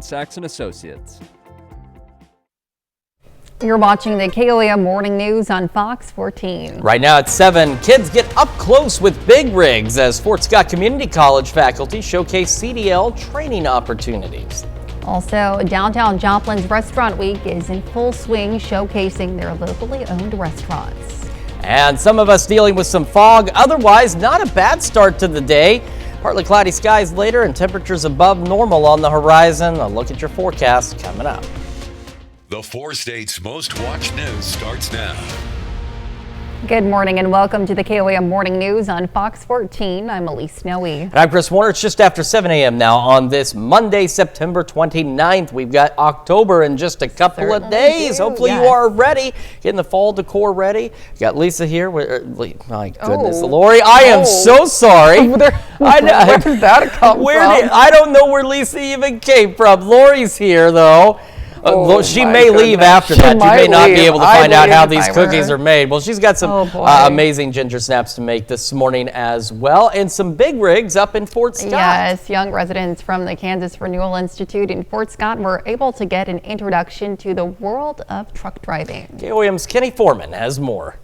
Saxon Associates. You're watching the KOAM Morning News on Fox 14. Right now at 7, kids get up close with big rigs as Fort Scott Community College faculty showcase CDL training opportunities. Also, downtown Joplin's Restaurant Week is in full swing, showcasing their locally owned restaurants. And some of us dealing with some fog, otherwise not a bad start to the day. Partly cloudy skies later and temperatures above normal on the horizon. A look at your forecast coming up. The 4 states' most watched news starts now. Good morning and welcome to the KOAM Morning News on Fox 14. I'm Elise Snowy. And I'm Chris Warner. It's just after 7 a.m. now on this Monday, September 29th. We've got October in just a couple of days. Hopefully you are ready, getting the fall decor ready. Got Lisa here. My goodness, Lori, I am so sorry. Where did that come from? I don't know where Lisa even came from. Lori's here though. She may leave after that. You may not be able to find out how these cookies are made. Well, she's got some amazing ginger snaps to make this morning as well, and some big rigs up in Fort Scott. Yes, young residents from the Kansas Renewal Institute in Fort Scott were able to get an introduction to the world of truck driving. KOAM's Kenny Foreman has more.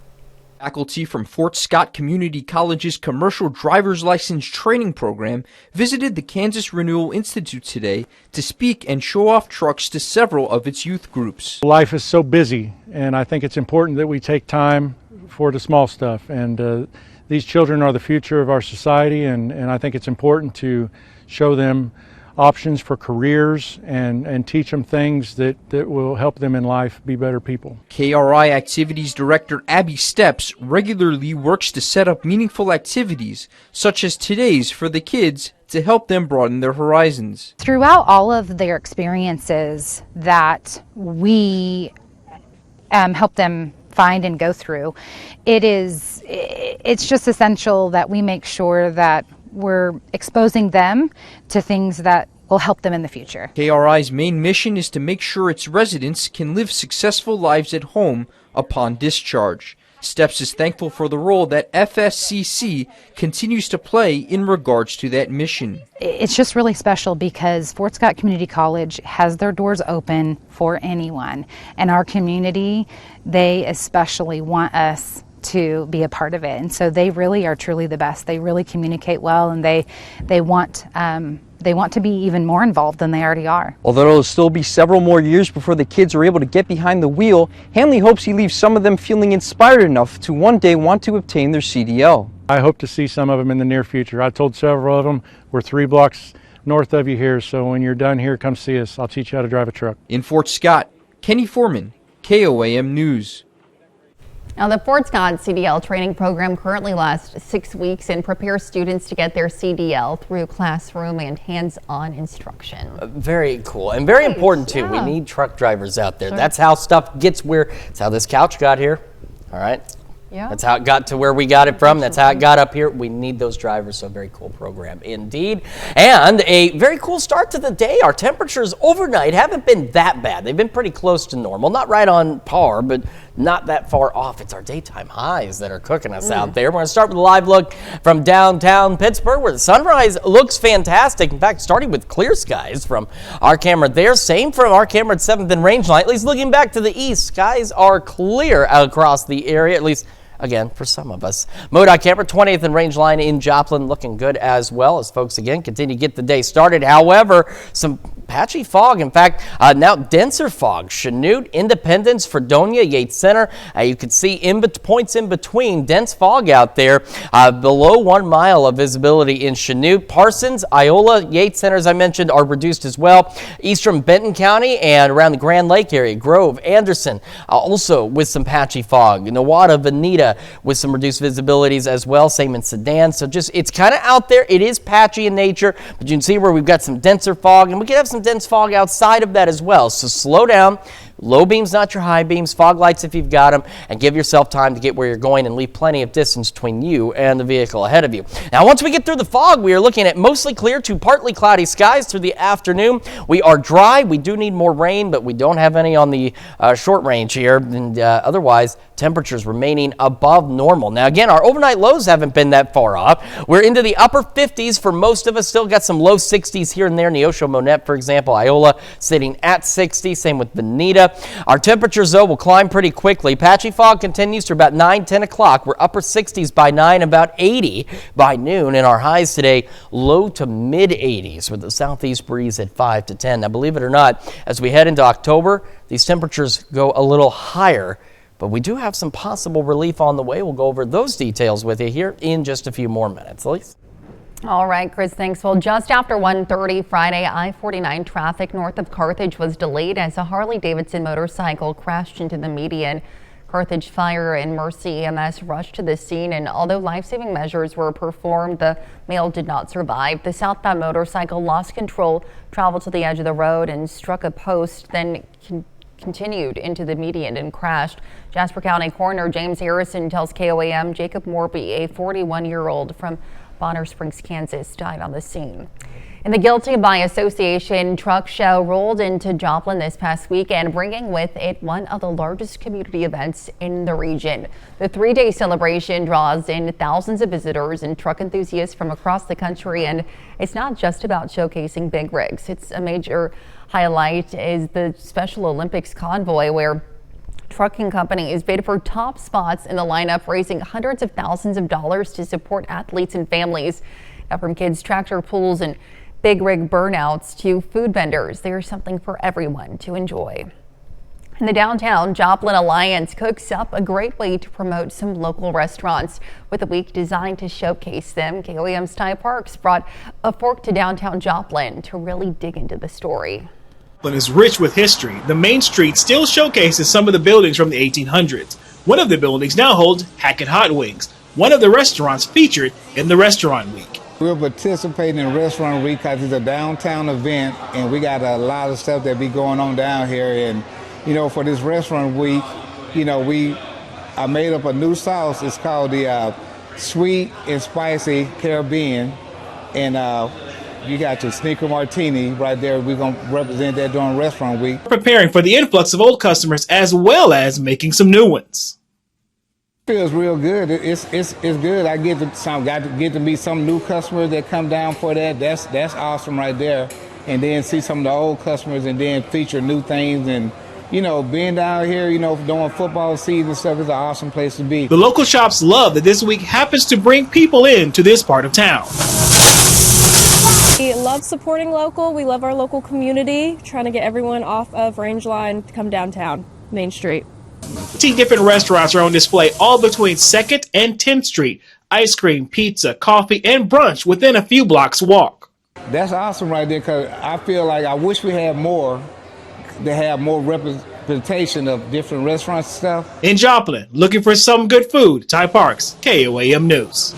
Faculty from Fort Scott Community College's Commercial Driver's License Training Program visited the Kansas Renewal Institute today to speak and show off trucks to several of its youth groups. Life is so busy, and I think it's important that we take time for the small stuff. And these children are the future of our society, and I think it's important to show them options for careers and teach them things that will help them in life be better people. KRI Activities Director Abby Steps regularly works to set up meaningful activities, such as today's for the kids, to help them broaden their horizons. Throughout all of their experiences that we help them find and go through, it's just essential that we make sure that we're exposing them to things that will help them in the future. KRI's main mission is to make sure its residents can live successful lives at home upon discharge. Steps is thankful for the role that FSCC continues to play in regards to that mission. It's just really special because Fort Scott Community College has their doors open for anyone. And our community, they especially want us to be a part of it, and so they really are truly the best. They really communicate well, and they want to be even more involved than they already are. Although it'll still be several more years before the kids are able to get behind the wheel, Hanley hopes he leaves some of them feeling inspired enough to one day want to obtain their CDL. I hope to see some of them in the near future. I told several of them, we're 3 blocks north of you here, so when you're done here, come see us. I'll teach you how to drive a truck. In Fort Scott, Kenny Foreman, KOAM News. Now, the Fort Scott CDL training program currently lasts 6 weeks and prepares students to get their CDL through classroom and hands-on instruction. Very cool and very important too. We need truck drivers out there. That's how stuff gets that's how this couch got here. All right. Yeah. That's how it got to where we got it from. That's how it got up here. We need those drivers, so very cool program indeed. And a very cool start to the day. Our temperatures overnight haven't been that bad. They've been pretty close to normal. Not right on par, but not that far off. It's our daytime highs that are cooking us out there. We're going to start with a live look from downtown Pittsburgh, where the sunrise looks fantastic. In fact, starting with clear skies from our camera there. Same from our camera at 7th and Rangeline. At least looking back to the east, skies are clear across the area, at least again, for some of us. MoDOT camera, 20th and Rangeline in Joplin, looking good as well as folks, again, continue to get the day started. However, some patchy fog. In fact, now denser fog. Chanute, Independence, Fredonia, Yates Center. You can see points in between. Dense fog out there. Below 1 mile of visibility in Chanute. Parsons, Iola, Yates Center, as I mentioned, are reduced as well. Eastern Benton County and around the Grand Lake area. Grove, Anderson, also with some patchy fog. Nowata, Veneta with some reduced visibilities as well. Same in Sedan. So just, it's kind of out there. It is patchy in nature, but you can see where we've got some denser fog, and we could have some dense fog outside of that as well. So slow down. Low beams, not your high beams. Fog lights if you've got them, and give yourself time to get where you're going and leave plenty of distance between you and the vehicle ahead of you. Now, once we get through the fog, we are looking at mostly clear to partly cloudy skies through the afternoon. We are dry. We do need more rain, but we don't have any on the short range here. And otherwise, temperatures remaining above normal. Now again, our overnight lows haven't been that far off. We're into the upper 50s for most of us. Still got some low 60s here and there. Neosho, Monette, for example, Iola sitting at 60. Same with Bonita. Our temperatures, though, will climb pretty quickly. Patchy fog continues to about 9, 10 o'clock. We're upper 60s by 9, about 80 by noon. And our highs today, low to mid 80s with the southeast breeze at 5 to 10. Now, believe it or not, as we head into October, these temperatures go a little higher. But we do have some possible relief on the way. We'll go over those details with you here in just a few more minutes. Elise? All right, Chris, thanks. Well, just after 1:30 Friday, I-49 traffic north of Carthage was delayed as a Harley-Davidson motorcycle crashed into the median. Carthage Fire and Mercy EMS rushed to the scene, and although life-saving measures were performed, the male did not survive. The southbound motorcycle lost control, traveled to the edge of the road, and struck a post, then continued into the median and crashed. Jasper County Coroner James Harrison tells KOAM Jacob Morby, a 41-year-old from Bonner Springs, Kansas, died on the scene. And the Guilty by Association truck show rolled into Joplin this past weekend, bringing with it one of the largest community events in the region. The 3-day celebration draws in thousands of visitors and truck enthusiasts from across the country, and it's not just about showcasing big rigs. It's a major highlight is the Special Olympics convoy, where trucking companies bid for top spots in the lineup, raising hundreds of thousands of dollars to support athletes and families. Now, from kids' tractor pulls and big rig burnouts to food vendors, there's something for everyone to enjoy. And the Downtown Joplin Alliance cooks up a great way to promote some local restaurants with a week designed to showcase them. KOAM's Ty Parks brought a fork to downtown Joplin to really dig into the story. Joplin is rich with history. The main street still showcases some of the buildings from the 1800s. One of the buildings now holds Hackett Hot Wings, one of the restaurants featured in the Restaurant Week. We're participating in Restaurant Week because it's a downtown event, and we got a lot of stuff that be going on down here. And, you know, for this Restaurant Week, you know, I made up a new sauce. It's called the Sweet and Spicy Caribbean. And you got your Sneaker Martini right there. We're going to represent that during Restaurant Week. Preparing for the influx of old customers as well as making some new ones. Feels real good. It's good. I get to meet some new customers that come down for that. That's awesome right there. And then see some of the old customers and then feature new things. And, you know, being down here, you know, during football season and stuff is an awesome place to be. The local shops love that this week happens to bring people into this part of town. We love supporting local. We love our local community, trying to get everyone off of Range Line to come downtown, Main Street. 15 different restaurants are on display all between 2nd and 10th Street. Ice cream, pizza, coffee, and brunch within a few blocks walk. That's awesome right there, because I feel like I wish we had more, to have more representation of different restaurants and stuff. In Joplin, looking for some good food, Ty Parks, KOAM News.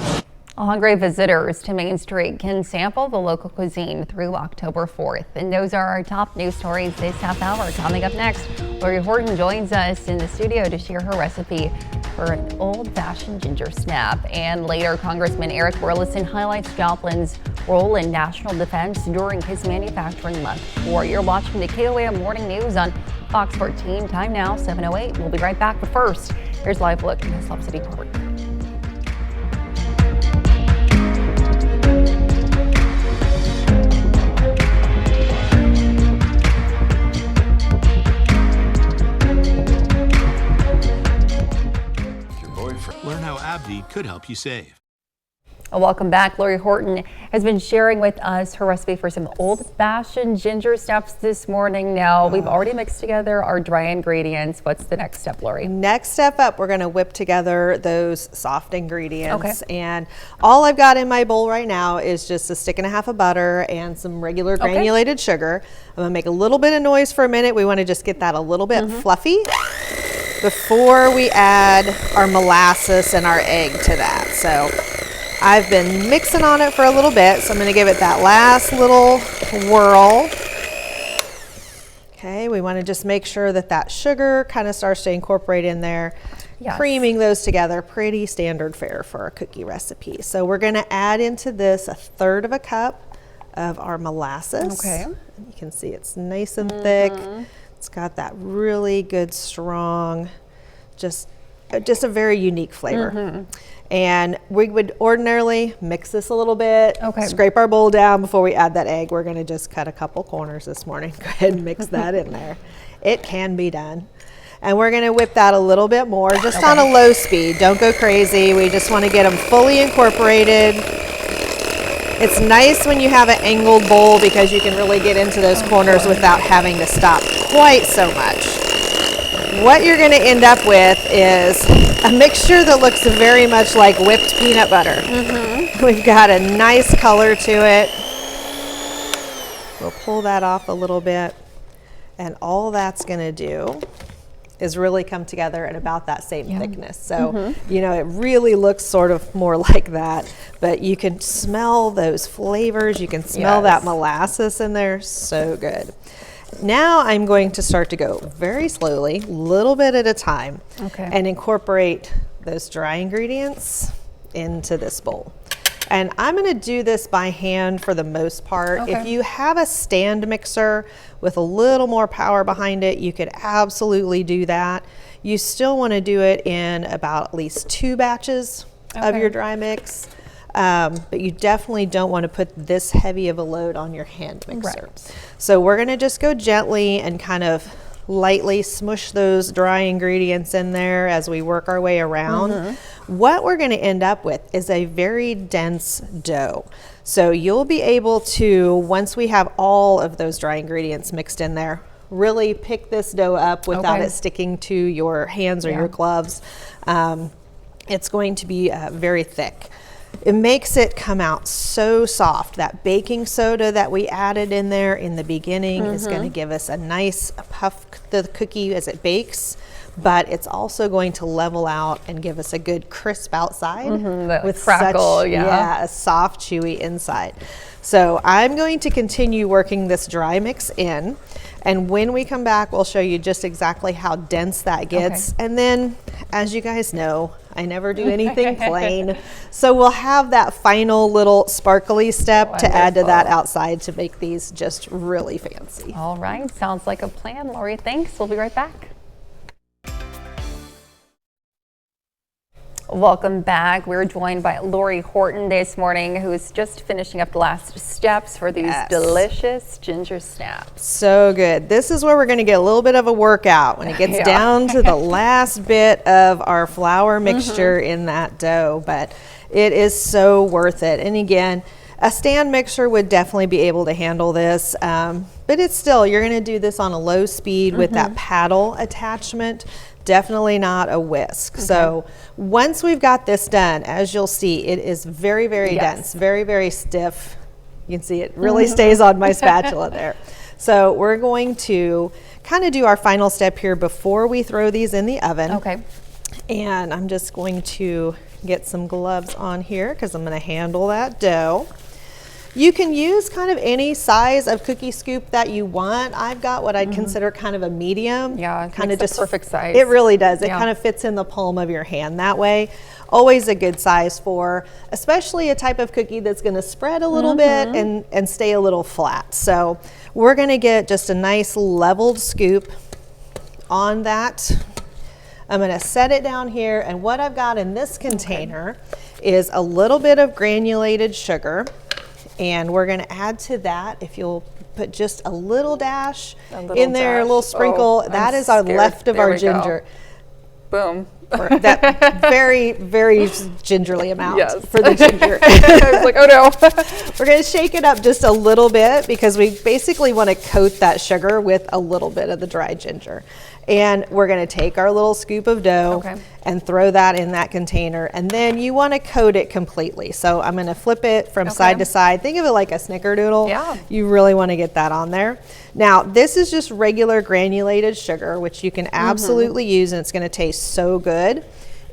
Hungry visitors to Main Street can sample the local cuisine through October 4th. And those are our top news stories this half hour. Coming up next, Lori Horton joins us in the studio to share her recipe for an old-fashioned ginger snap. And later, Congressman Eric Burleson highlights Joplin's role in national defense during his Manufacturing Month. You're watching the KOAM Morning News on Fox 14. Time now, 7:08. We'll be right back, but first, here's a live look from Islip City Park. Learn how AbbVie could help you save. Welcome back. Lori Horton has been sharing with us her recipe for some old-fashioned ginger snaps this morning. Now, we've already mixed together our dry ingredients. What's the next step, Lori? Next step up, we're going to whip together those soft ingredients. Okay. And all I've got in my bowl right now is just a stick and a half of butter and some regular granulated sugar. I'm going to make a little bit of noise for a minute. We want to just get that a little bit fluffy before we add our molasses and our egg to that. So I've been mixing on it for a little bit, so I'm going to give it that last little whirl. Okay, we want to just make sure that that sugar kind of starts to incorporate in there. Yes. Creaming those together, pretty standard fare for a cookie recipe. So we're going to add into this 1/3 of a cup of our molasses. Okay. And you can see it's nice and thick. It's got that really good, strong, just just a very unique flavor. And we would ordinarily mix this a little bit, scrape our bowl down before we add that egg. We're gonna just cut a couple corners this morning. Go ahead and mix that in there. It can be done. And we're gonna whip that a little bit more, just on a low speed. Don't go crazy. We just wanna get them fully incorporated. It's nice when you have an angled bowl because you can really get into those corners without having to stop quite so much. What you're gonna end up with is a mixture that looks very much like whipped peanut butter. We've got a nice color to it. We'll pull that off a little bit. And all that's gonna do is really come together at about that same thickness. So, you know, it really looks sort of more like that, but you can smell those flavors. You can smell that molasses in there. So good. Now I'm going to start to go very slowly, little bit at a time, and incorporate those dry ingredients into this bowl. And I'm gonna do this by hand for the most part. If you have a stand mixer with a little more power behind it, you could absolutely do that. You still wanna do it in about at least 2 batches of your dry mix. But you definitely don't want to put this heavy of a load on your hand mixer. So we're going to just go gently and kind of lightly smush those dry ingredients in there as we work our way around. What we're going to end up with is a very dense dough. So you'll be able to, once we have all of those dry ingredients mixed in there, really pick this dough up without it sticking to your hands or your gloves. It's going to be very thick. It makes it come out so soft. That baking soda that we added in there in the beginning is going to give us a nice puff the cookie as it bakes, but it's also going to level out and give us a good crisp outside with crackle, a soft, chewy inside. So I'm going to continue working this dry mix in, and when we come back, we'll show you just exactly how dense that gets. And then, as you guys know, I never do anything plain. So we'll have that final little sparkly step to add to that outside to make these just really fancy. All right, sounds like a plan, Lori. Thanks. We'll be right back. Welcome back. We're joined by Lori Horton this morning, who's just finishing up the last steps for these delicious ginger snaps. So good. This is where we're going to get a little bit of a workout when it gets down to the last bit of our flour mixture in that dough, but it is so worth it. And again, a stand mixer would definitely be able to handle this, but it's still, you're going to do this on a low speed with that paddle attachment. Definitely not a whisk. So once we've got this done, as you'll see, it is very, very dense, very, very stiff. You can see it really stays on my spatula there. So we're going to kind of do our final step here before we throw these in the oven. And I'm just going to get some gloves on here because I'm going to handle that dough. You can use kind of any size of cookie scoop that you want. I've got what I'd consider kind of a medium. Kind of just perfect size. It really does. It kind of fits in the palm of your hand that way. Always a good size for, especially a type of cookie that's going to spread a little bit and stay a little flat. So we're going to get just a nice leveled scoop on that. I'm going to set it down here, and what I've got in this container is a little bit of granulated sugar. And we're going to add to that, if you'll put just a little dash in there, a little sprinkle. That is our left of our ginger. Boom. That very, very gingerly amount for the ginger. I was like, oh no. We're going to shake it up just a little bit because we basically want to coat that sugar with a little bit of the dry ginger. And we're going to take our little scoop of dough and throw that in that container. And then you want to coat it completely. So I'm going to flip it from side to side. Think of it like a snickerdoodle. You really want to get that on there. Now, this is just regular granulated sugar, which you can absolutely use, and it's going to taste so good.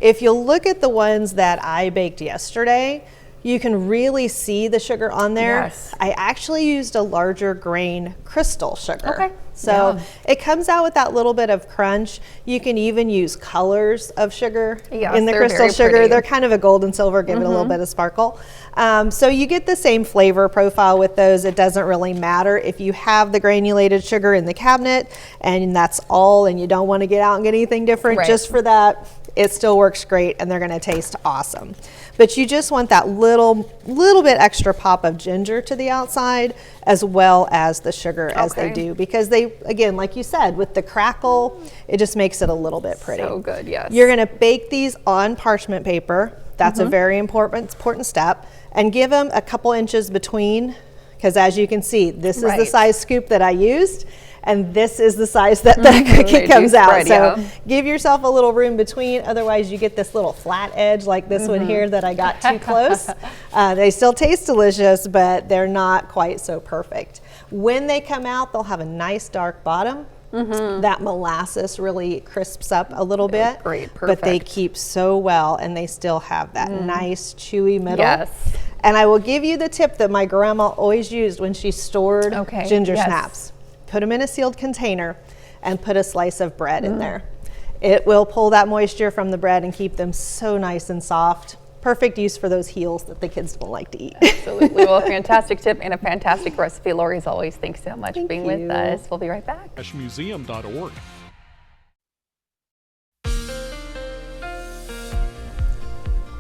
If you look at the ones that I baked yesterday, you can really see the sugar on there. I actually used a larger grain crystal sugar. So it comes out with that little bit of crunch. You can even use colors of sugar in the crystal sugar. Pretty. They're kind of a gold and silver, give it a little bit of sparkle. So you get the same flavor profile with those. It doesn't really matter if you have the granulated sugar in the cabinet and that's all, and you don't want to get out and get anything different just for that it still works great and they're gonna taste awesome. But you just want that little bit extra pop of ginger to the outside as well as the sugar as they do, because they, again, like you said, with the crackle, it just makes it a little bit pretty. So good, yes. You're gonna bake these on parchment paper. That's a very important step, and give them a couple inches between, because as you can see, this is the size scoop that I used, and this is the size that the cookie comes out. So give yourself a little room between, otherwise you get this little flat edge like this one here that I got too close. They still taste delicious, but they're not quite so perfect. When they come out, they'll have a nice dark bottom. That molasses really crisps up a little bit. Great, but they keep so well, and they still have that nice chewy middle. Yes. And I will give you the tip that my grandma always used when she stored ginger snaps. Put them in a sealed container and put a slice of bread in there. It will pull that moisture from the bread and keep them so nice and soft. Perfect use for those heels that the kids don't like to eat. Absolutely. Well, a fantastic tip and a fantastic recipe. Lori, as always, thanks so much for being with us. We'll be right back. Museum.org.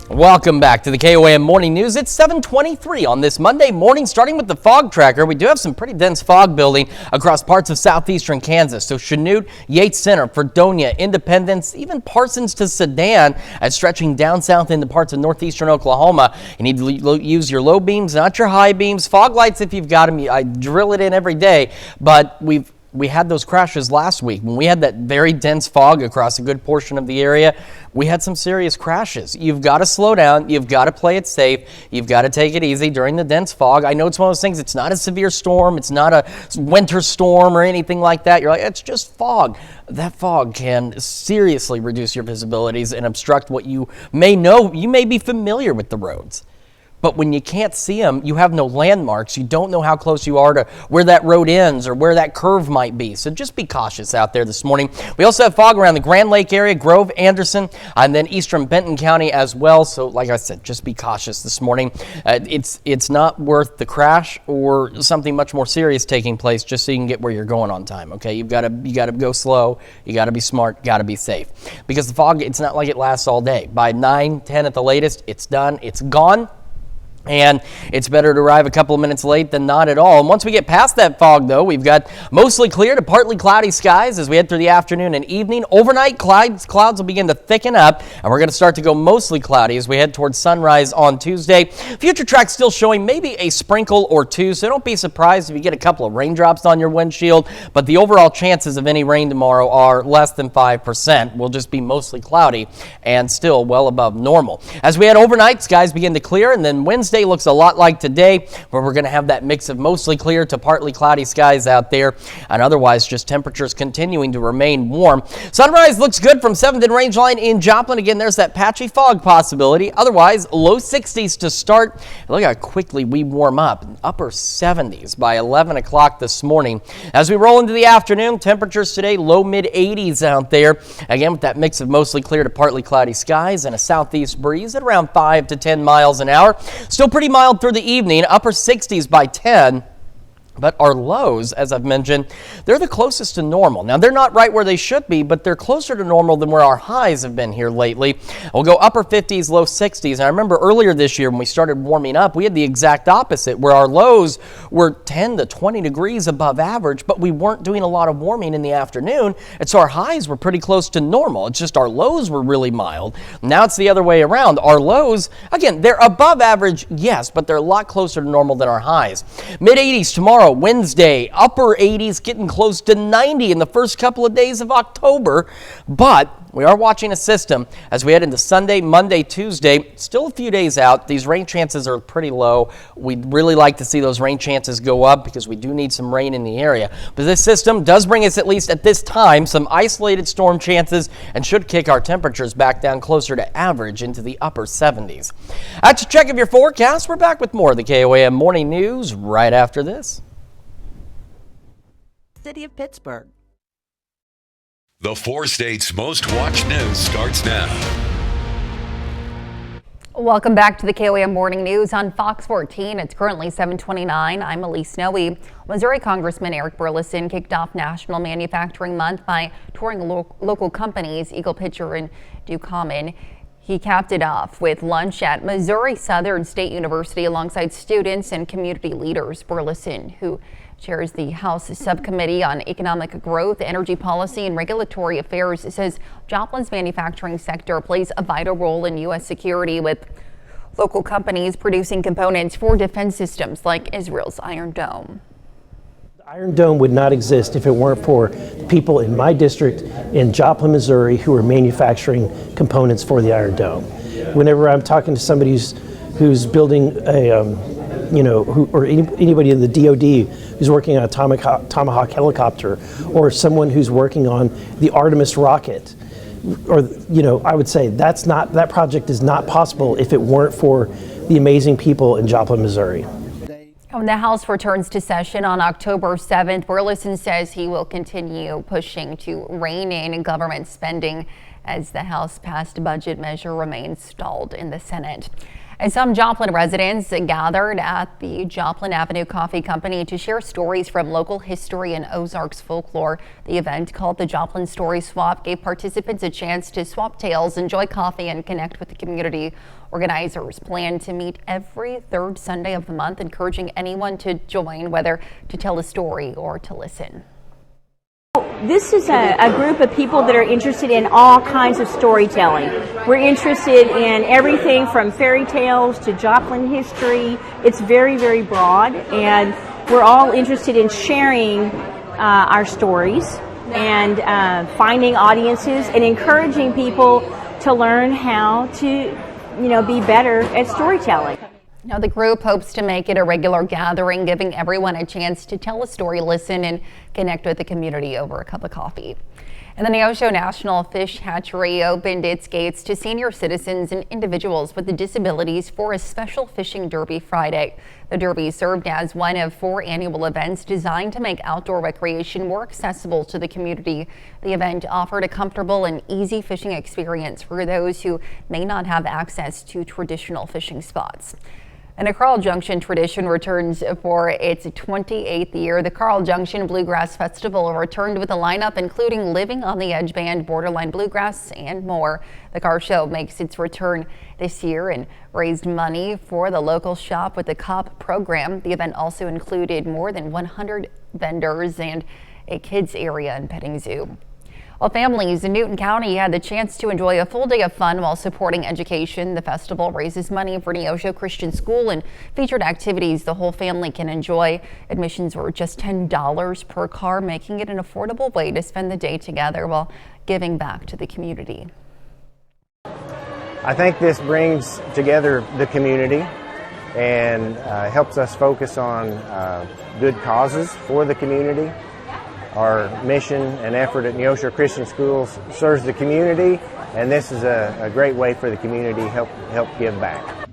Welcome back to the KOAM Morning News. It's 7:23 on this Monday morning, starting with the fog tracker. We do have some pretty dense fog building across parts of southeastern Kansas. So Chanute, Yates Center, Fredonia, Independence, even Parsons to Sedan, and stretching down south into parts of northeastern Oklahoma. You need to use your low beams, not your high beams. Fog lights if you've got them. I drill it in every day, but we had those crashes last week. When we had that very dense fog across a good portion of the area, we had some serious crashes. You've got to slow down. You've got to play it safe. You've got to take it easy during the dense fog. I know it's one of those things. It's not a severe storm. It's not a winter storm or anything like that. You're like, it's just fog. That fog can seriously reduce your visibilities and obstruct what you may know. You may be familiar with the roads. But when you can't see them, you have no landmarks. You don't know how close you are to where that road ends or where that curve might be. So just be cautious out there this morning. We also have fog around the Grand Lake area, Grove, Anderson, and then eastern Benton County as well. So like I said, just be cautious this morning. It's not worth the crash or something much more serious taking place just so you can get where you're going on time. Okay, you got to go slow. You got to be smart. Got to be safe, because the fog, it's not like it lasts all day. By 9, 10 at the latest, it's done. It's gone. And it's better to arrive a couple of minutes late than not at all. And once we get past that fog, though, we've got mostly clear to partly cloudy skies as we head through the afternoon and evening. Overnight, clouds will begin to thicken up, and we're going to start to go mostly cloudy as we head towards sunrise on Tuesday. Future track still showing maybe a sprinkle or two, so don't be surprised if you get a couple of raindrops on your windshield. But the overall chances of any rain tomorrow are less than 5%. We'll just be mostly cloudy and still well above normal. As we head overnight, skies begin to clear, and then Wednesday looks a lot like today, where we're going to have that mix of mostly clear to partly cloudy skies out there, and otherwise just temperatures continuing to remain warm. Sunrise looks good from 7th and Rangeline in Joplin. Again, there's that patchy fog possibility. Otherwise, low 60s to start. Look how quickly we warm up. Upper 70s by 11 o'clock this morning. As we roll into the afternoon, temperatures today low mid 80s out there. Again, with that mix of mostly clear to partly cloudy skies and a southeast breeze at around 5 to 10 miles an hour. Still pretty mild through the evening, upper 60s by 10. But our lows, as I've mentioned, they're the closest to normal. Now, they're not right where they should be, but they're closer to normal than where our highs have been here lately. We'll go upper 50s, low 60s. And I remember earlier this year when we started warming up, we had the exact opposite, where our lows were 10 to 20 degrees above average, but we weren't doing a lot of warming in the afternoon. And so our highs were pretty close to normal. It's just our lows were really mild. Now it's the other way around. Our lows, again, they're above average, yes, but they're a lot closer to normal than our highs. Mid 80s tomorrow. Wednesday, upper 80s, getting close to 90 in the first couple of days of October. But we are watching a system as we head into Sunday, Monday, Tuesday. Still a few days out. These rain chances are pretty low. We'd really like to see those rain chances go up because we do need some rain in the area. But this system does bring us, at least at this time, some isolated storm chances and should kick our temperatures back down closer to average into the upper 70s. That's a check of your forecast. We're back with more of the KOAM Morning News right after this. City of Pittsburgh. The 4 states' most watched news starts now. Welcome back to the KOAM Morning News on Fox 14. It's currently 7:29. I'm Elise Snowy. Missouri Congressman Eric Burleson kicked off National Manufacturing Month by touring local companies, Eagle Pitcher and Ducommon. He capped it off with lunch at Missouri Southern State University alongside students and community leaders. Burleson, who chairs the House Subcommittee on Economic Growth, Energy Policy, and Regulatory Affairs, says Joplin's manufacturing sector plays a vital role in U.S. security, with local companies producing components for defense systems like Israel's Iron Dome. The Iron Dome would not exist if it weren't for people in my district in Joplin, Missouri, who are manufacturing components for the Iron Dome. Whenever I'm talking to somebody who's building a or anybody in the DoD who's working on a Tomahawk helicopter, or someone who's working on the Artemis rocket, or I would say that project is not possible if it weren't for the amazing people in Joplin, Missouri. When the House returns to session on October 7th, Burleson says he will continue pushing to rein in government spending as the House-passed budget measure remains stalled in the Senate. And some Joplin residents gathered at the Joplin Avenue Coffee Company to share stories from local history and Ozarks folklore. The event, called the Joplin Story Swap, gave participants a chance to swap tales, enjoy coffee, and connect with the community. Organizers plan to meet every third Sunday of the month, encouraging anyone to join, whether to tell a story or to listen. This is a group of people that are interested in all kinds of storytelling. We're interested in everything from fairy tales to Joplin history. It's very, very broad, and we're all interested in sharing our stories and finding audiences and encouraging people to learn how to, be better at storytelling. Now, the group hopes to make it a regular gathering, giving everyone a chance to tell a story, listen, and connect with the community over a cup of coffee. And the Neosho National Fish Hatchery opened its gates to senior citizens and individuals with disabilities for a special fishing derby Friday. The derby served as one of 4 annual events designed to make outdoor recreation more accessible to the community. The event offered a comfortable and easy fishing experience for those who may not have access to traditional fishing spots. And a Carl Junction tradition returns for its 28th year. The Carl Junction Bluegrass Festival returned with a lineup including Living on the Edge Band, Borderline Bluegrass, and more. The car show makes its return this year and raised money for the local shop with the COP program. The event also included more than 100 vendors and a kids area and petting zoo. Well, families in Newton County had the chance to enjoy a full day of fun while supporting education. The festival raises money for Neosho Christian School and featured activities the whole family can enjoy. Admissions were just $10 per car, making it an affordable way to spend the day together while giving back to the community. I think this brings together the community and helps us focus on good causes for the community. Our mission and effort at Neosho Christian Schools serves the community, and this is a great way for the community to help give back.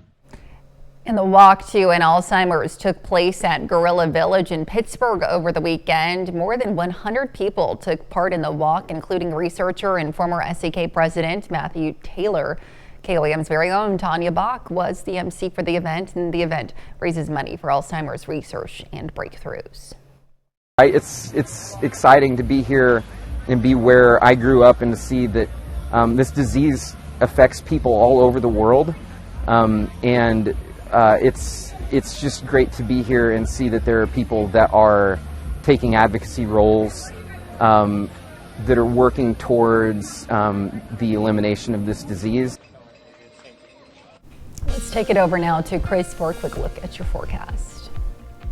And the walk to an Alzheimer's took place at Gorilla Village in Pittsburgh over the weekend. More than 100 people took part in the walk, including researcher and former SAK president Matthew Taylor. KOAM's very own Tanya Bach was the MC for the event, and the event raises money for Alzheimer's research and breakthroughs. It's exciting to be here and be where I grew up and to see that this disease affects people all over the world, and it's just great to be here and see that there are people that are taking advocacy roles, that are working towards the elimination of this disease. Let's take it over now to Chris for a quick look at your forecast.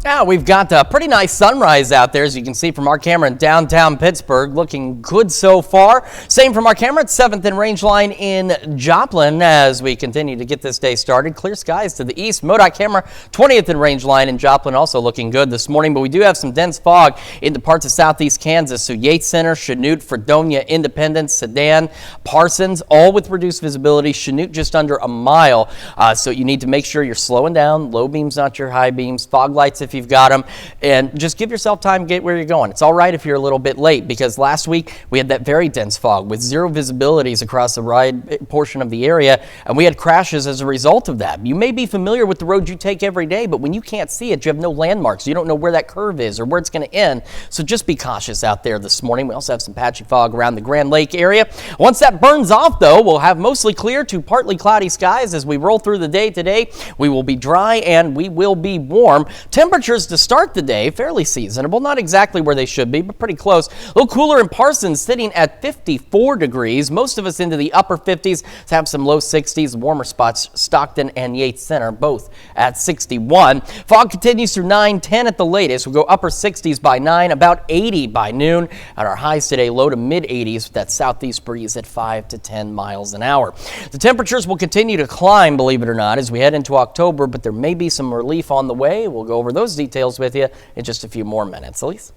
Yeah, we've got a pretty nice sunrise out there, as you can see from our camera in downtown Pittsburgh. Looking good so far. Same from our camera at 7th and Rangeline in Joplin as we continue to get this day started. Clear skies to the east. MoDOT camera 20th and Rangeline in Joplin also looking good this morning, but we do have some dense fog into parts of southeast Kansas. So Yates Center, Chanute, Fredonia, Independence, Sedan, Parsons, all with reduced visibility. Chanute just under a mile. So you need to make sure you're slowing down. Low beams, not your high beams. Fog lights if if you've got them, and just give yourself time to get where you're going. It's all right if you're a little bit late, because last week we had that very dense fog with zero visibilities across the wide portion of the area, and we had crashes as a result of that. You may be familiar with the road you take every day, but when you can't see it, you have no landmarks. You don't know where that curve is or where it's going to end. So just be cautious out there this morning. We also have some patchy fog around the Grand Lake area. Once that burns off, though, we'll have mostly clear to partly cloudy skies as we roll through the day today. We will be dry and we will be warm. Temperatures to start the day, fairly seasonable. Not exactly where they should be, but pretty close. A little cooler in Parsons, sitting at 54 degrees. Most of us into the upper 50s. Have some low 60s. Warmer spots, Stockton and Yates Center, both at 61. Fog continues through 9-10 at the latest. We'll go upper 60s by 9, about 80 by noon. At our highs today, low to mid 80s with that southeast breeze at 5 to 10 miles an hour. The temperatures will continue to climb, believe it or not, as we head into October, but there may be some relief on the way. We'll go over those details with you in just a few more minutes. Elise?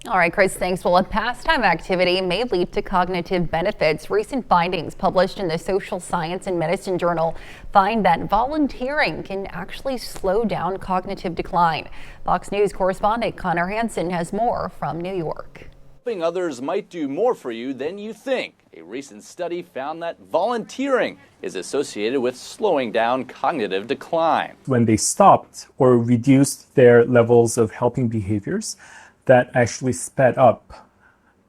All right, Chris, thanks. Well, a pastime activity may lead to cognitive benefits. Recent findings published in the Social Science and Medicine Journal find that volunteering can actually slow down cognitive decline. Fox News correspondent Connor Hansen has more from New York. Helping others might do more for you than you think. A recent study found that volunteering is associated with slowing down cognitive decline. When they stopped or reduced their levels of helping behaviors, that actually sped up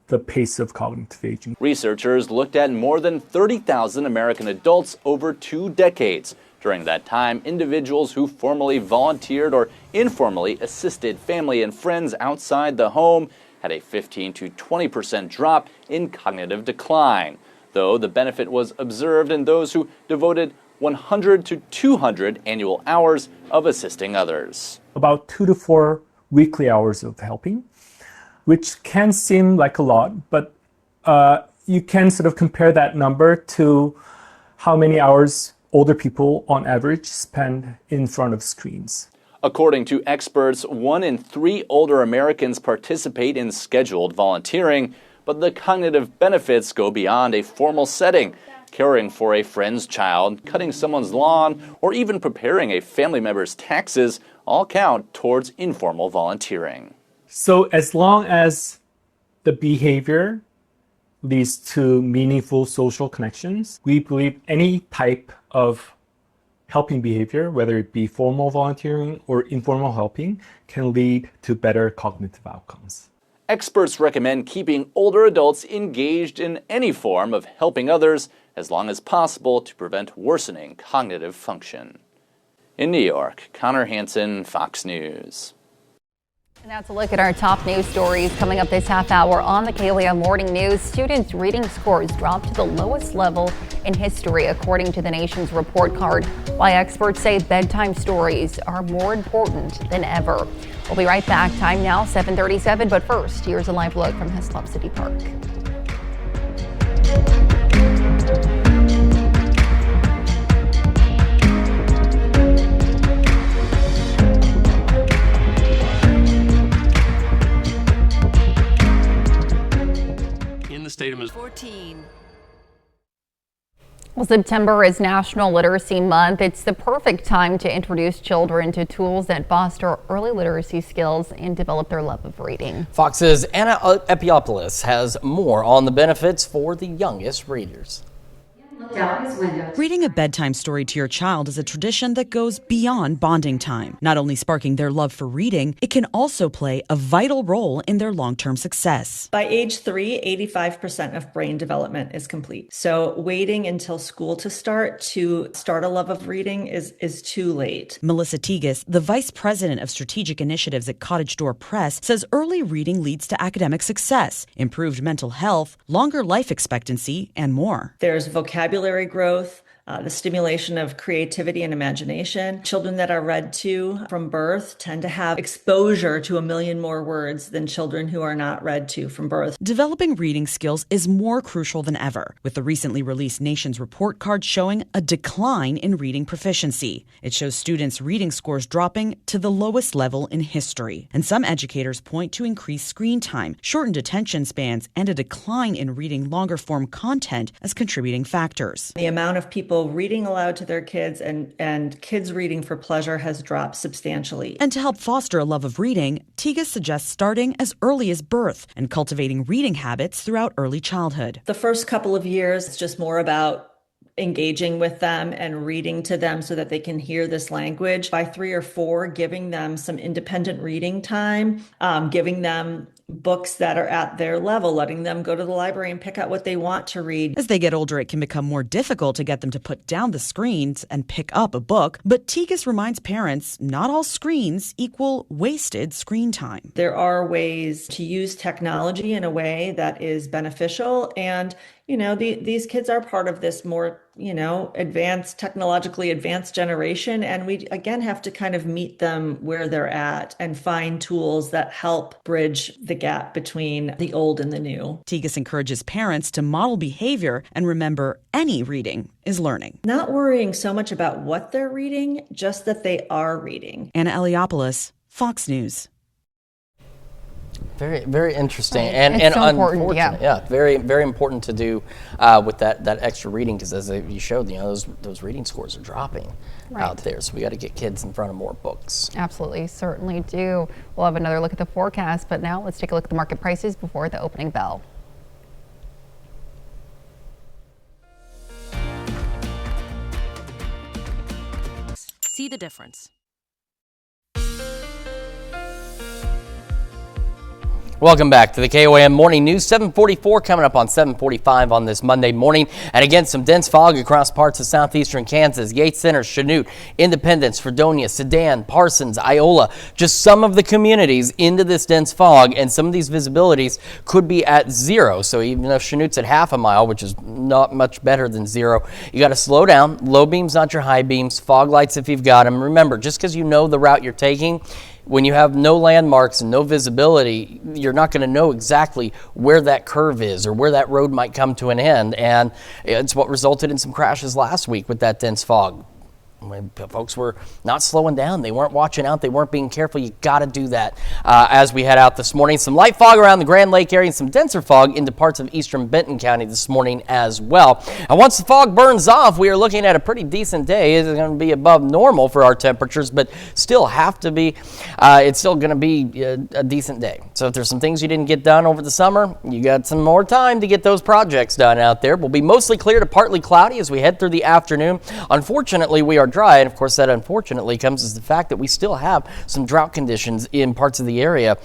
the pace of cognitive aging. Researchers looked at more than 30,000 American adults over 2 decades. During that time, individuals who formally volunteered or informally assisted family and friends outside the home had a 15 to 20% drop in cognitive decline, though the benefit was observed in those who devoted 100 to 200 annual hours of assisting others. About 2 to 4 weekly hours of helping, which can seem like a lot, but you can sort of compare that number to how many hours older people on average spend in front of screens. According to experts, 1 in 3 older Americans participate in scheduled volunteering, but the cognitive benefits go beyond a formal setting. Caring for a friend's child, cutting someone's lawn, or even preparing a family member's taxes all count towards informal volunteering. So as long as the behavior leads to meaningful social connections, we believe any type of helping behavior, whether it be formal volunteering or informal helping, can lead to better cognitive outcomes. Experts recommend keeping older adults engaged in any form of helping others as long as possible to prevent worsening cognitive function. In New York, Connor Hansen, Fox News. And that's a look at our top news stories coming up this half hour on the KLEA Morning News. Students' reading scores dropped to the lowest level in history, according to the nation's report card. Why experts say bedtime stories are more important than ever. We'll be right back. Time now 7:37. But first, here's a live look from Heslop City Park. State of 14. Well, September is National Literacy Month. It's the perfect time to introduce children to tools that foster early literacy skills and develop their love of reading. Fox's Anna Epiopoulos has more on the benefits for the youngest readers. Reading a bedtime story to your child is a tradition that goes beyond bonding time. Not only sparking their love for reading, it can also play a vital role in their long-term success. By age 3, 85% of brain development is complete. So waiting until school to start a love of reading is too late. Melissa Tigas, the vice president of strategic initiatives at Cottage Door Press, says early reading leads to academic success, improved mental health, longer life expectancy, and more. There's vocabulary growth, the stimulation of creativity and imagination. Children that are read to from birth tend to have exposure to 1 million more words than children who are not read to from birth. Developing reading skills is more crucial than ever, with the recently released Nation's report card showing a decline in reading proficiency. It shows students' reading scores dropping to the lowest level in history. And some educators point to increased screen time, shortened attention spans, and a decline in reading longer form content as contributing factors. The amount of people people reading aloud to their kids, and kids reading for pleasure has dropped substantially. And to help foster a love of reading, Tiga suggests starting as early as birth and cultivating reading habits throughout early childhood. The first couple of years, it's just more about engaging with them and reading to them so that they can hear this language. By 3 or 4, giving them some independent reading time, giving them books that are at their level, letting them go to the library and pick out what they want to read. As they get older, it can become more difficult to get them to put down the screens and pick up a book. But Tigas reminds parents not all screens equal wasted screen time. There are ways to use technology in a way that is beneficial, and these kids are part of this more, technologically advanced generation. And we, again, have to kind of meet them where they're at and find tools that help bridge the gap between the old and the new. Tigas encourages parents to model behavior and remember any reading is learning. Not worrying so much about what they're reading, just that they are reading. Anna Eliopoulos, Fox News. Very, very interesting, Right. and It's so important, unfortunate. yeah. Very, very important to do with that extra reading, because as you showed, those reading scores are dropping out there. So we got to get kids in front of more books. Absolutely, certainly do. We'll have another look at the forecast, but now let's take a look at the market prices before the opening bell. See the difference. Welcome back to the KOAM Morning News. 7:44 coming up on 7:45 on this Monday morning. And again, some dense fog across parts of southeastern Kansas. Yates Center, Chanute, Independence, Fredonia, Sedan, Parsons, Iola. Just some of the communities into this dense fog, and some of these visibilities could be at 0. So even though Chanute's at half a mile, which is not much better than 0, you got to slow down. Low beams, not your high beams. Fog lights if you've got them. Remember, just because you know the route you're taking, when you have no landmarks and no visibility, you're not going to know exactly where that curve is or where that road might come to an end. And it's what resulted in some crashes last week with that dense fog. When folks were not slowing down, they weren't watching out, they weren't being careful. You got to do that as we head out this morning. Some light fog around the Grand Lake area and some denser fog into parts of eastern Benton County this morning as well. And once the fog burns off, we are looking at a pretty decent day. It's going to be above normal for our temperatures, but still have to be, it's still going to be a decent day. So if there's some things you didn't get done over the summer, you got some more time to get those projects done out there. We'll be mostly clear to partly cloudy as we head through the afternoon. Unfortunately, we are dry, and of course that unfortunately comes as the fact that we still have some drought conditions in parts of the area.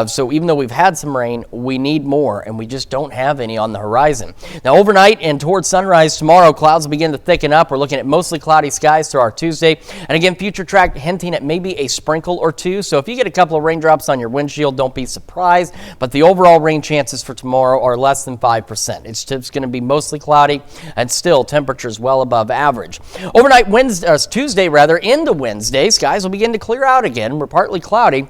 So even though we've had some rain, we need more, and we just don't have any on the horizon. Now overnight and towards sunrise tomorrow, clouds will begin to thicken up. We're looking at mostly cloudy skies through our Tuesday, and again, future track hinting at maybe a sprinkle or two. So if you get a couple of raindrops on your windshield, don't be surprised, but the overall rain chances for tomorrow are less than 5%. It's just going to be mostly cloudy, and still temperatures well above average. Overnight Tuesday into Wednesday, skies will begin to clear out again. We're partly cloudy.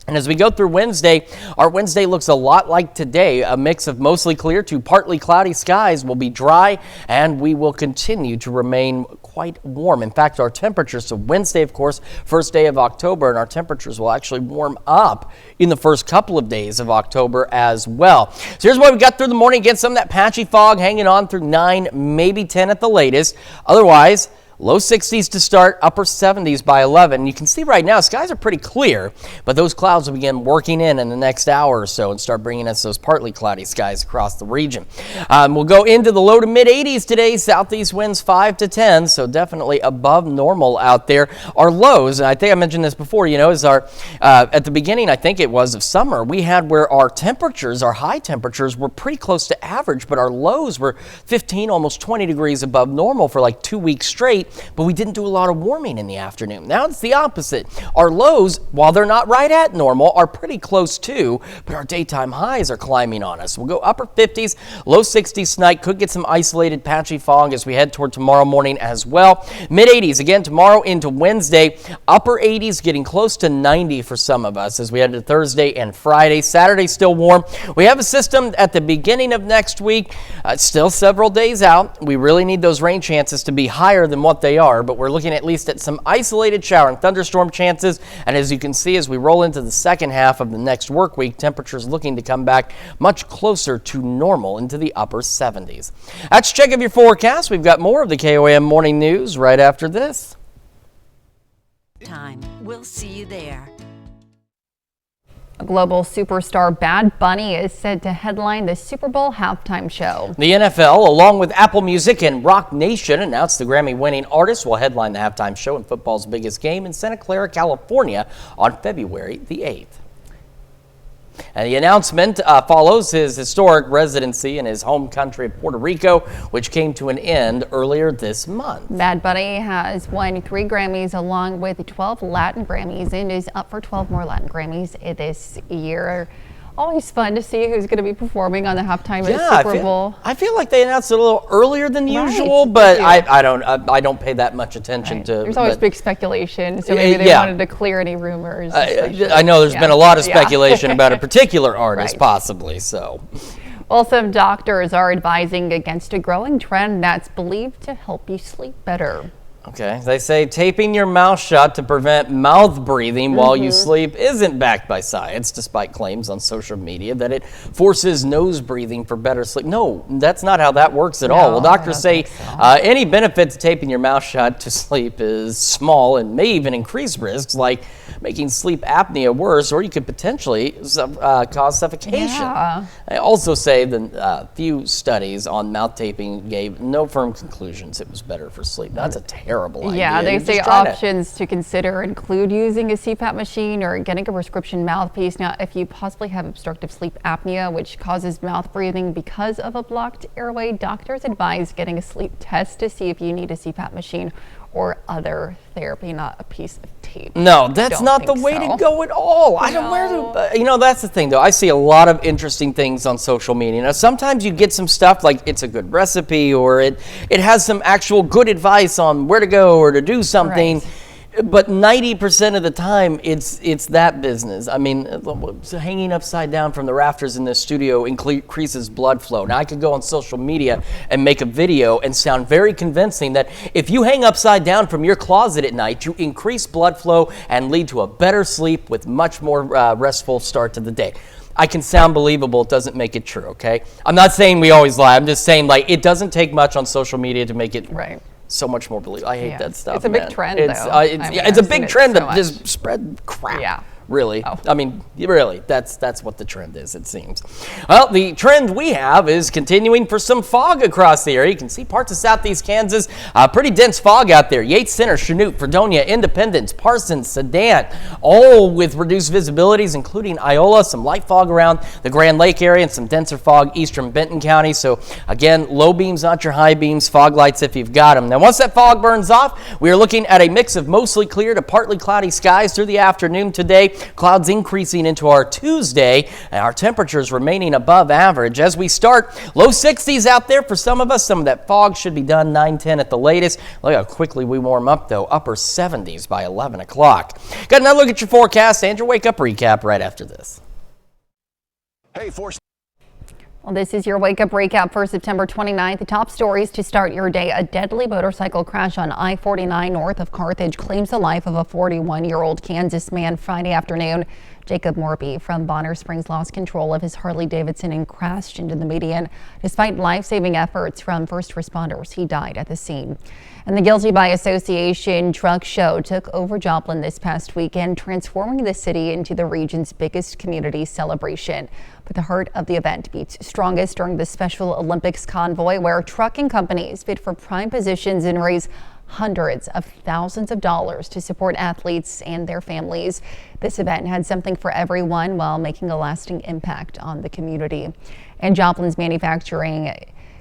And as we go through Wednesday, our Wednesday looks a lot like today. A mix of mostly clear to partly cloudy skies. Will be dry, and we will continue to remain quite warm. In fact, our temperatures, so Wednesday, of course, first day of October, and our temperatures will actually warm up in the first couple of days of October as well. So here's what we got through the morning. Again, some of that patchy fog hanging on through 9, maybe 10 at the latest. Otherwise, low 60s to start, upper 70s by 11. You can see right now, skies are pretty clear, but those clouds will begin working in the next hour or so and start bringing us those partly cloudy skies across the region. We'll go into the low to mid 80s today, southeast winds 5 to 10, so definitely above normal out there. Our lows, and I think I mentioned this before, is our, at the beginning, I think it was, of summer, we had where our temperatures, our high temperatures were pretty close to average, but our lows were 15, almost 20 degrees above normal for like 2 weeks straight. But we didn't do a lot of warming in the afternoon. Now it's the opposite. Our lows, while they're not right at normal, are pretty close to, but our daytime highs are climbing on us. We'll go upper 50s, low 60s tonight. Could get some isolated patchy fog as we head toward tomorrow morning as well. Mid 80s again tomorrow into Wednesday. Upper 80s getting close to 90 for some of us as we head to Thursday and Friday. Saturday still warm. We have a system at the beginning of next week. Still several days out. We really need those rain chances to be higher than what what they are, but we're looking at least at some isolated shower and thunderstorm chances. And as you can see, as we roll into the second half of the next work week, temperatures looking to come back much closer to normal into the upper 70s. That's a check of your forecast. We've got more of the KOAM Morning News right after this. We'll see you there. Global superstar Bad Bunny is said to headline the Super Bowl halftime show. The NFL, along with Apple Music and Rock Nation, announced the Grammy-winning artist will headline the halftime show in football's biggest game in Santa Clara, California on February the 8th. And the announcement follows his historic residency in his home country of Puerto Rico, which came to an end earlier this month. Bad Bunny has won 3 Grammys along with 12 Latin Grammys and is up for 12 more Latin Grammys this year. Always fun to see who's going to be performing on the halftime at Super Bowl. I feel like they announced it a little earlier than usual, but I don't pay that much attention to. There's always big speculation, so maybe they wanted to clear any rumors. I know there's been a lot of speculation about a particular artist, possibly. So. Well, some doctors are advising against a growing trend that's believed to help you sleep better. Okay, they say taping your mouth shut to prevent mouth breathing while you sleep isn't backed by science, despite claims on social media that it forces nose breathing for better sleep. No, that's not how that works at all. Well, doctors say any benefit to taping your mouth shut to sleep is small and may even increase risks like making sleep apnea worse, or you could potentially cause suffocation. They also say that few studies on mouth taping gave no firm conclusions it was better for sleep. That's a terrible idea. Yeah, they say options to consider include using a CPAP machine or getting a prescription mouthpiece. Now, if you possibly have obstructive sleep apnea, which causes mouth breathing because of a blocked airway, doctors advise getting a sleep test to see if you need a CPAP machine or other therapy, not a piece of tape. No, that's not the way to go at all. I don't that's the thing though. I see a lot of interesting things on social media. Now, sometimes you get some stuff like it's a good recipe or it has some actual good advice on where to go or to do something. Right. But 90% of the time, it's that business. I mean, hanging upside down from the rafters in this studio increases blood flow. Now, I could go on social media and make a video and sound very convincing that if you hang upside down from your closet at night, you increase blood flow and lead to a better sleep with much more restful start to the day. I can sound believable. It doesn't make it true, okay? I'm not saying we always lie. I'm just saying, like, it doesn't take much on social media to make it so much more believable. I hate that stuff. It's a big trend, though. It's a big trend to just spread crap. Yeah. Really. I mean, really, that's what the trend is, it seems. Well, the trend we have is continuing for some fog across the area. You can see parts of southeast Kansas, pretty dense fog out there. Yates Center, Chanute, Fredonia, Independence, Parsons, Sedan, all with reduced visibilities, including Iola, some light fog around the Grand Lake area, and some denser fog eastern Benton County. So, again, low beams, not your high beams, fog lights if you've got them. Now, once that fog burns off, we are looking at a mix of mostly clear to partly cloudy skies through the afternoon today. Clouds increasing into our Tuesday, and our temperatures remaining above average. As we start, low 60s out there for some of us. Some of that fog should be done 9-10 at the latest. Look how quickly we warm up, though. Upper 70s by 11 o'clock. Got another look at your forecast and your wake-up recap right after this. Hey, well, this is your wake-up recap for September 29th. The top stories to start your day. A deadly motorcycle crash on I-49 north of Carthage claims the life of a 41-year-old Kansas man Friday afternoon. Jacob Morby from Bonner Springs lost control of his Harley-Davidson and crashed into the median. Despite life-saving efforts from first responders, he died at the scene. And the Guilty by Association Truck Show took over Joplin this past weekend, transforming the city into the region's biggest community celebration. But the heart of the event beats strongest during the Special Olympics convoy, where trucking companies bid for prime positions and raise hundreds of thousands of dollars to support athletes and their families. This event had something for everyone while making a lasting impact on the community. And Joplin's manufacturing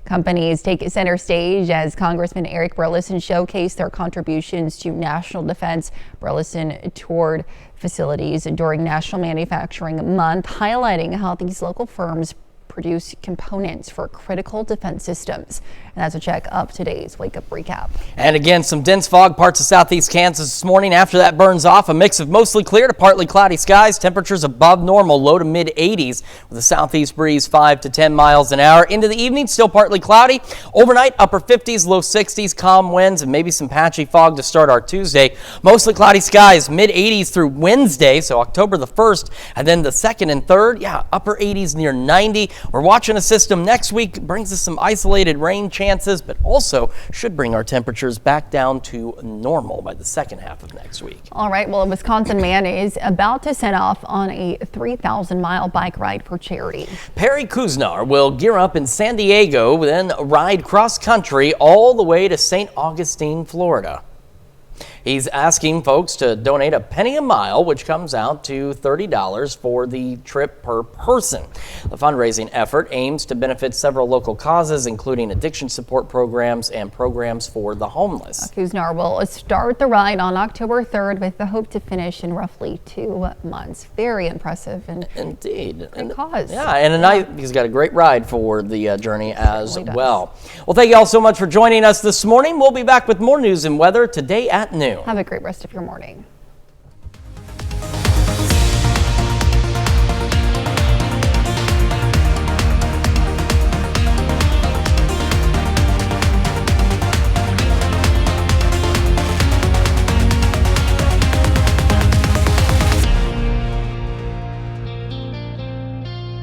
companies take center stage as Congressman Eric Burleson showcased their contributions to national defense. Burleson toured facilities during National Manufacturing Month, highlighting how these local firms produce components for critical defense systems. And that's a check of today's Wake Up Recap. And again, some dense fog parts of southeast Kansas this morning. After that burns off, a mix of mostly clear to partly cloudy skies. Temperatures above normal, low to mid 80s with a southeast breeze 5 to 10 miles an hour. Into the evening, still partly cloudy. Overnight, upper 50s, low 60s, calm winds, and maybe some patchy fog to start our Tuesday. Mostly cloudy skies, mid 80s through Wednesday, so October the 1st, and then the 2nd and 3rd, upper 80s near 90. We're watching a system next week, brings us some isolated rain chances, but also should bring our temperatures back down to normal by the second half of next week. All right, well, a Wisconsin man is about to set off on a 3,000-mile bike ride for charity. Perry Kuznar will gear up in San Diego, then ride cross country all the way to St. Augustine, Florida. He's asking folks to donate a penny a mile, which comes out to $30 for the trip per person. The fundraising effort aims to benefit several local causes, including addiction support programs and programs for the homeless. Kuznar will start the ride on October 3rd with the hope to finish in roughly 2 months. Very impressive and indeed great cause. Yeah, and he's got a great ride for the journey as well. Well, thank you all so much for joining us this morning. We'll be back with more news and weather today at noon. Have a great rest of your morning.